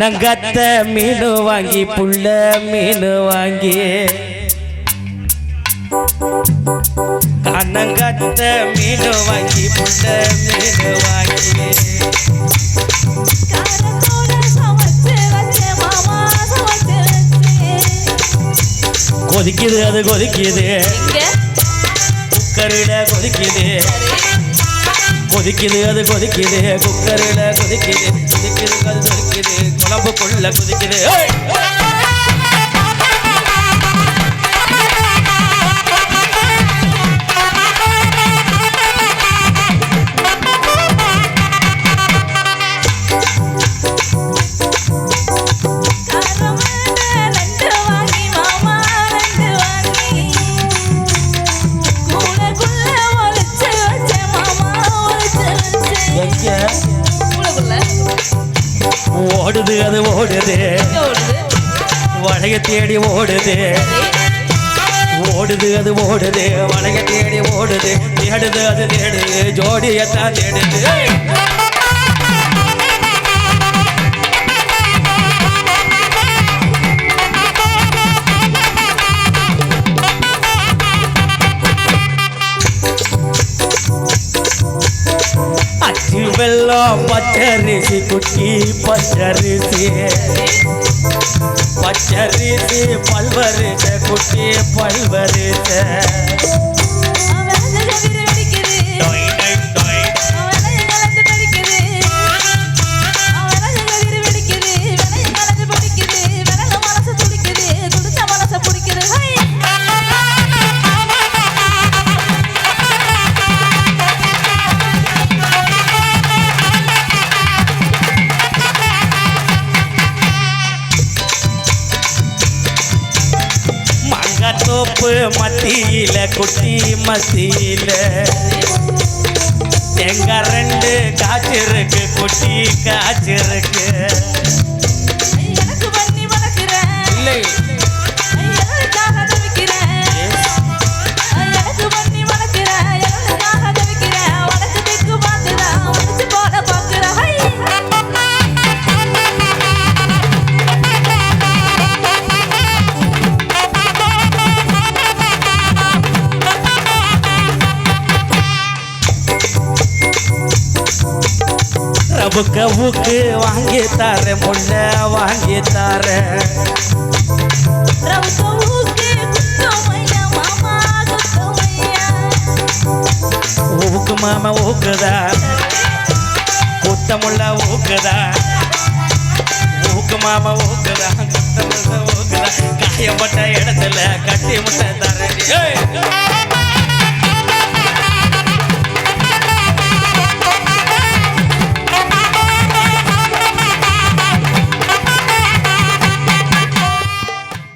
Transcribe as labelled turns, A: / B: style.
A: கண்ணங்கத்த மீன் வாங்கி புள்ள மீன் வாங்கி கண்ணங்கத்த மீன் வாங்கி புள்ள மீன் வாங்கி கொதிக்குது அது கொதிக்குது குக்கரில கொதிக்குது கொதிக்குது அது கொதிக்குது குக்கரில கொதிக்குது கொதிக்குது அது கொதிக்குது குழம்புக்குள்ள கொதிக்குது ஓடுது அது ஓடுது வளைய தேடி ஓடுது ஓடுது அது ஓடுது வளைய தேடி ஓடுது தேடுது அது தேடுது ஜோடியத்தான் தேடுது அச்சு வெள்ளம் பச்சரிசி குட்டி பச்சரிசி பச்சரிசி பல்வரிச குட்டி பல்வரிச தோப்பு மத்தியில குட்டி மத்தியில எங்க ரெண்டு காய்ச்சிருக்கு குட்டி காய்ச்சிருக்கு இல்லை கவுக்கு வாங்கி தார முள்ள வாங்கி தார ஊக்கு மாமா ஊக்குதா குத்தமுள்ள ஊக்குதா ஊக்கு மாமா ஊக்குதா குத்தமுள்ள ஊக்குதா காயப்பட்ட இடத்துல கட்டி முட்டை தர